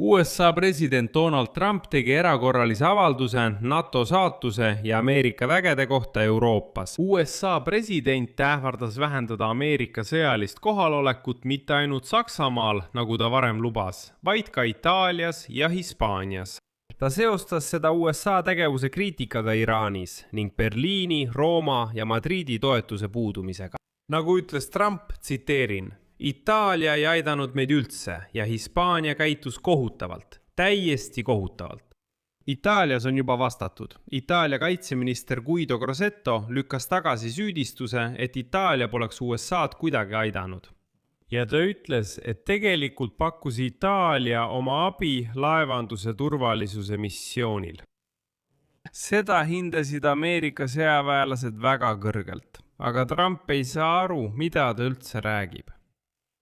USA president Donald Trump tegi erakorralise avalduse NATO saatuse ja Ameerika vägede kohta Euroopas. USA president ähvardas vähendada Ameerika sõjalist kohalolekut mitte ainult Saksamaal, nagu ta varem lubas, vaid ka Itaalias ja Hispaanias. Ta seostas seda USA tegevuse kriitikaga Iraanis ning Berliini, Rooma ja Madridi toetuse puudumisega. Nagu ütles Trump, tsiteerin: Itaalia ei aidanud meid üldse ja Hispaania käitus kohutavalt, täiesti kohutavalt. Itaalias on juba vastatud. Itaalia kaitseminister Guido Crosetto lükkas tagasi süüdistuse, et Itaalia poleks USA'd kuidagi aidanud. Ja ta ütles, et tegelikult pakkus Itaalia oma abi laevanduse turvalisuse missioonil. Seda hindasid Ameerika sõjaväelased väga kõrgelt, aga Trump ei saa aru, mida ta üldse räägib.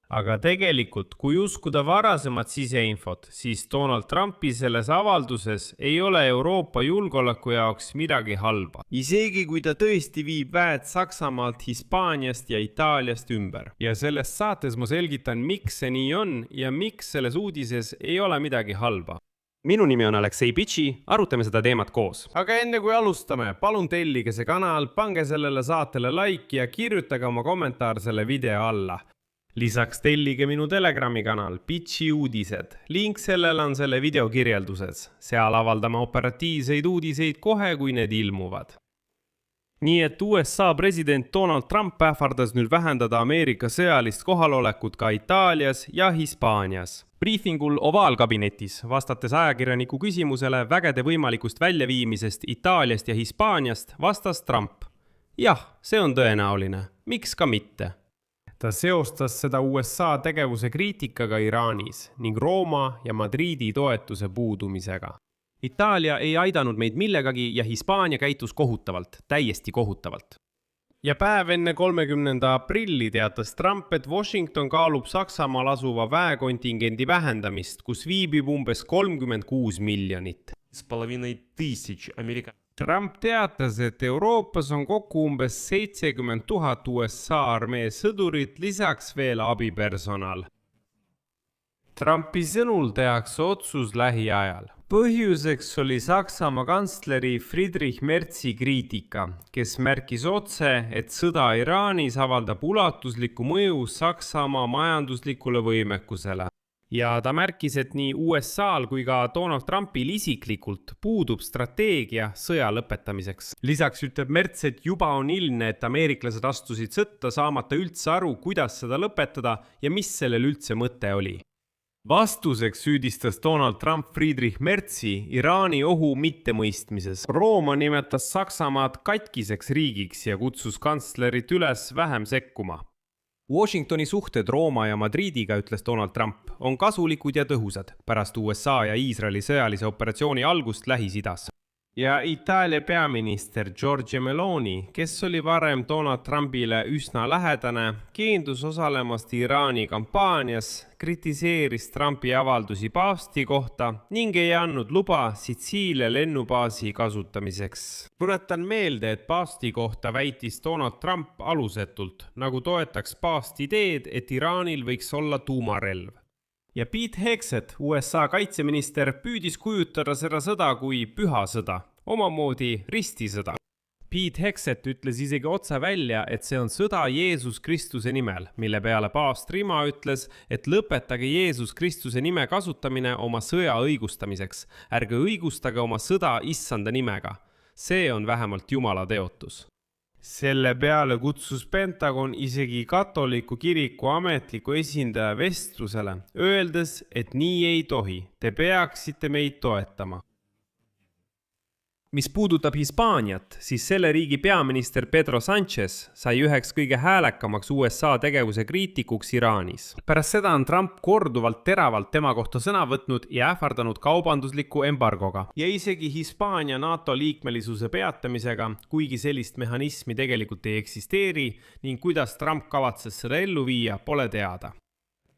Aga tegelikult, kui uskuda varasemat siseinfot, siis Donald Trumpi selles avalduses ei ole Euroopa julgeoleku jaoks midagi halba. Isegi kui ta tõesti viib väed Saksamaalt, Hispaaniast ja Itaaliast ümber. Ja selles saates ma selgitan, miks see nii on ja miks selles uudises ei ole midagi halba. Minu nimi on Aleksei Pitši, arutame seda teemat koos. Aga enne kui alustame, palun tellige see kanal, pange sellele saatele like ja kirjutage oma kommentaar selle video alla. Lisaks tellige minu Telegrami kanal Pitši uudised. Link sellele on selle video kirjelduses. Seal avaldame operatiivseid uudiseid kohe, kui need ilmuvad. Nii et USA president Donald Trump ähvardas nüüd vähendada Ameerika sõjalist kohalolekut ka Itaalias ja Hispaanias. Briefingul Ovaalkabinetis, vastates ajakirjaniku küsimusele vägede võimalikust väljaviimisest Itaaliast ja Hispaaniast, vastas Trump: jah, see on tõenäoline. Miks ka mitte? Ta seostas seda USA tegevuse kriitikaga Iraanis ning Rooma ja Madridi toetuse puudumisega. Itaalia ei aidanud meid millegagi ja Hispaania käitus kohutavalt, täiesti kohutavalt. Ja päev enne 30. aprilli teatas Trump, et Washington kaalub Saksamaal asuva väekontingendi vähendamist, kus viibib umbes 36 miljonit. Trump teatas, et Euroopas on kokku umbes 70 000 USA armee sõdurit, lisaks veel abipersonal. Trumpi sõnul tehakse otsus lähiajal. Põhjuseks oli Saksamaa kantsleri Friedrich Merzi kriitika, kes märkis otse, et sõda Iraanis avaldab ulatuslikku mõju Saksamaa majanduslikule võimekusele. Ja ta märkis, et nii USA'l kui ka Donald Trumpil isiklikult puudub strateegia sõja lõpetamiseks. Lisaks ütleb Merz, et juba on ilmne, et ameeriklased astusid sõtta saamata üldse aru, kuidas seda lõpetada ja mis sellel üldse mõte oli. Vastuseks süüdistas Donald Trump Friedrich Merzi Iraani ohu mittemõistmises. Rooma nimetas Saksamaad katkiseks riigiks ja kutsus kantslerit üles vähem sekkuma. Washingtoni suhted Rooma ja Madridiga, ütles Donald Trump, on kasulikud ja tõhusad pärast USA ja Iisraeli sõjalise operatsiooni algust Lähis-Idas. Ja Itaalia peaminister Giorgia Meloni, kes oli varem Donald Trumpile üsna lähedane, keendus osalemast Iraani kampaanias, kritiseeris Trumpi avaldusi paavsti kohta ning ei andnud luba Sitsiilia lennubaasi kasutamiseks. Tuletan meelde, et paavsti kohta väitis Donald Trump alusetult, nagu toetaks paavsti ideed, et Iraanil võiks olla tuumarelv. Ja Pete Hegseth, USA kaitseminister, püüdis kujutada seda sõda kui püha sõda, omamoodi ristisõda. Pete Hegseth ütles isegi otse välja, et see on sõda Jeesus Kristuse nimel, mille peale paavst Rima ütles, et lõpetage Jeesus Kristuse nime kasutamine oma sõja õigustamiseks. Ärge õigustage oma sõda issanda nimega. See on vähemalt Jumala teotus. Selle peale kutsus Pentagon isegi katoliku kiriku ametliku esindaja vestlusele, öeldes, et nii ei tohi, te peaksite meid toetama. Mis puudutab Hispaaniat, siis selle riigi peaminister Pedro Sánchez sai üheks kõige häälekamaks USA tegevuse kriitikuks Iraanis. Pärast seda on Trump korduvalt teravalt tema kohta sõna võtnud ja ähvardanud kaubandusliku embargoga ja isegi Hispaania NATO liikmelisuse peatamisega, kuigi sellist mehhanismi tegelikult ei eksisteeri ning kuidas Trump kavatses seda ellu viia, pole teada.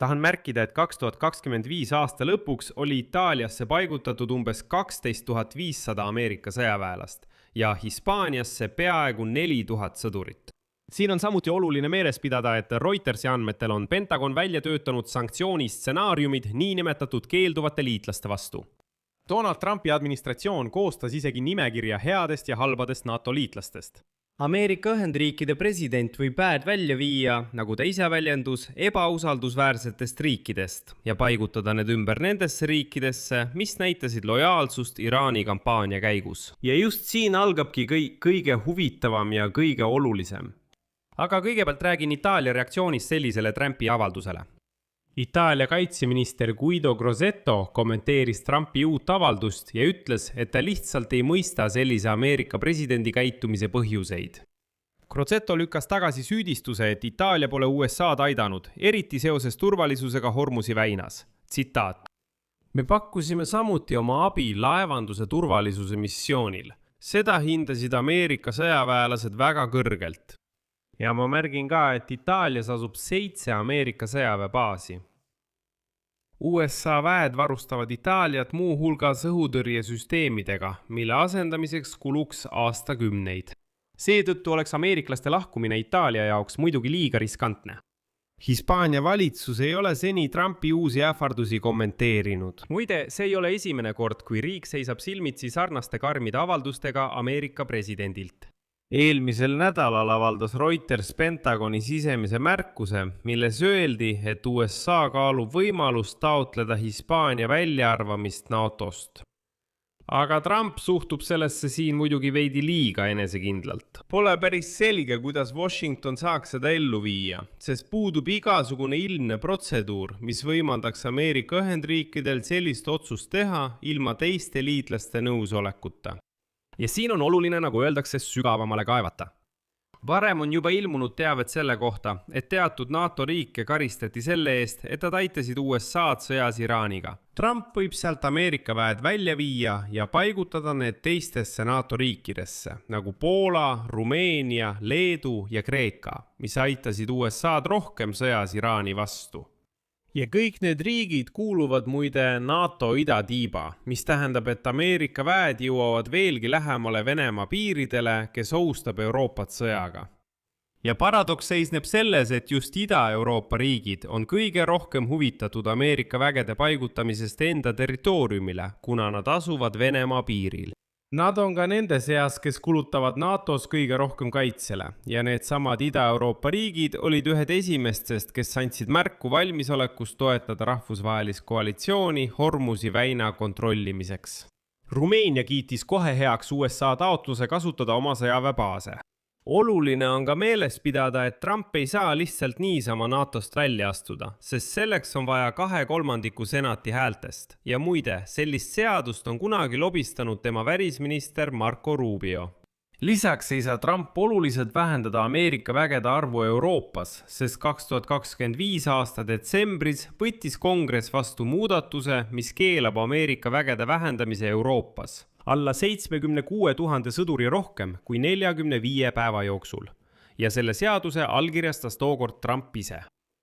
Tahan märkida, et 2025 aasta lõpuks oli Itaaliasse paigutatud umbes 12 500 Ameerika sõjaväelast ja Hispaaniasse peaaegu 4000 sõdurit. siin on samuti oluline meeles pidada, et Reutersi andmetel on Pentagon välja töötanud sanktsioonistsenaariumid niinimetatud keelduvate liitlaste vastu. Donald Trumpi administratsioon koostas isegi nimekirja headest ja halbadest NATO liitlastest. Ameerika Ühendriikide president võib väed välja viia, nagu ta ise väljendus, ebausaldusväärsetest riikidest ja paigutada need ümber nendesse riikidesse, mis näitasid lojaalsust Iraani kampaania käigus. Ja just siin algabki kõige huvitavam ja kõige olulisem. Aga kõigepealt räägin Itaalia reaktsioonist sellisele Trumpi avaldusele. Itaalia kaitseminister Guido Crosetto kommenteeris Trumpi uut avaldust ja ütles, et ta lihtsalt ei mõista sellise Ameerika presidendi käitumise põhjuseid. Crosetto lükkas tagasi süüdistuse, et Itaalia pole USA'd aidanud, eriti seoses turvalisusega Hormuzi väinas. Tsitaat. Me pakkusime samuti oma abi laevanduse turvalisuse missioonil. Seda hindasid Ameerika sõjaväelased väga kõrgelt. Ja ma märgin ka, et Itaalias asub 7 Ameerika sõjaväebaasi. USA väed varustavad Itaaliat muu hulgas õhutõrjesüsteemidega, mille asendamiseks kuluks aastakümneid. Seetõttu oleks ameeriklaste lahkumine Itaalia jaoks muidugi liiga riskantne. Hispaania valitsus ei ole seni Trumpi uusi ähvardusi kommenteerinud. Muide, see ei ole esimene kord, kui riik seisab silmitsi sarnaste karmide avaldustega Ameerika presidendilt. Eelmisel nädalal avaldas Reuters Pentagoni sisemise märkuse, milles öeldi, et USA kaalub võimalust taotleda Hispaania väljaarvamist NATO-st. Aga Trump suhtub sellesse siin muidugi veidi liiga enesekindlalt. Pole päris selge, kuidas Washington saaks seda ellu viia, sest puudub igasugune ilmne protseduur, mis võimaldaks Ameerika Ühendriikidel sellist otsust teha ilma teiste liitlaste nõusolekuta. Ja siin on oluline, nagu öeldakse, sügavamale kaevata. Varem on juba ilmunud teavet selle kohta, et teatud NATO riike karistati selle eest, et nad aitasid USA'd sõjas Iraaniga. Trump võib sealt Ameerika väed välja viia ja paigutada need teistesse NATO riikidesse, nagu Poola, Rumeenia, Leedu ja Kreeka, mis aitasid USA'd rohkem sõjas Iraani vastu. Ja kõik need riigid kuuluvad muide NATO idatiiba, mis tähendab, et Ameerika väed jõuavad veelgi lähemale Venemaa piiridele, kes ohustab Euroopat sõjaga. Ja paradoks seisneb selles, et just Ida-Euroopa riigid on kõige rohkem huvitatud Ameerika vägede paigutamisest enda territooriumile, kuna nad asuvad Venemaa piiril. Nad on ka nende seas, kes kulutavad NATOs kõige rohkem kaitsele ja need samad Ida-Euroopa riigid olid ühed esimestest, kes andsid märku valmisolekust toetada rahvusvahelist koalitsiooni Hormuzi väina kontrollimiseks. Rumeenia kiitis kohe heaks USA taotluse kasutada oma sõjaväebaase. Oluline on ka meeles pidada, et Trump ei saa lihtsalt niisama NATOst välja astuda, sest selleks on vaja 2/3 senati häältest. Ja muide, sellist seadust on kunagi lobistanud tema välisminister Marco Rubio. Lisaks ei saa Trump oluliselt vähendada Ameerika vägede arvu Euroopas, sest 2025 aasta detsembris võttis Kongress vastu muudatuse, mis keelab Ameerika vägede vähendamise Euroopas. Alla 76 000 sõduri rohkem kui 45 päeva jooksul. Ja selle seaduse allkirjastas tookord Trump ise.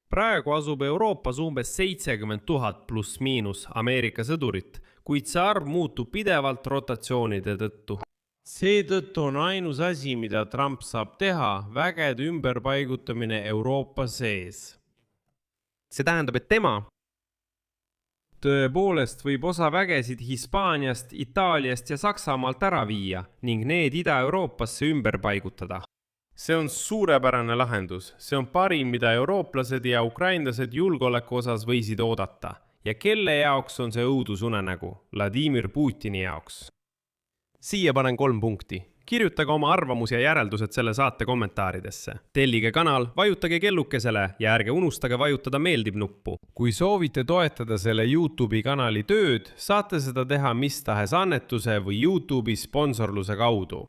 Praegu asub Euroopas umbes 70 000 pluss miinus Ameerika sõdurit, kuid see arv muutub pidevalt rotatsioonide tõttu. Seetõttu on ainus asi, mida Trump saab teha, vägede ümberpaigutamine Euroopa sees. See tähendab, et tema tõepoolest võib osa vägesid Hispaaniast, Itaaliast ja Saksamaalt ära viia ning need Ida-Euroopasse ümber paigutada. See on suurepärane lahendus. See on parim, mida eurooplased ja ukrainlased julgeoleku osas võisid oodata. Ja kelle jaoks on see õudusunenägu? Vladimir Putini jaoks. Siia panen 3 punkti. Kirjutage oma arvamus ja järeldused selle saate kommentaaridesse. Tellige kanal, vajutage kellukesele ja ärge unustage vajutada meeldib nuppu. Kui soovite toetada selle YouTube'i kanali tööd, saate seda teha mis tahes annetuse või YouTube'i sponsorluse kaudu.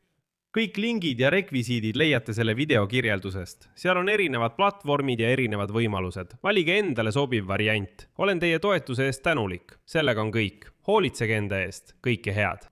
Kõik lingid ja rekvisiidid leiate selle video kirjeldusest. Seal on erinevad platvormid ja erinevad võimalused. Valige endale sobiv variant. Olen teie toetuse eest tänulik. Sellega on kõik. Hoolitsege enda eest. Kõike head.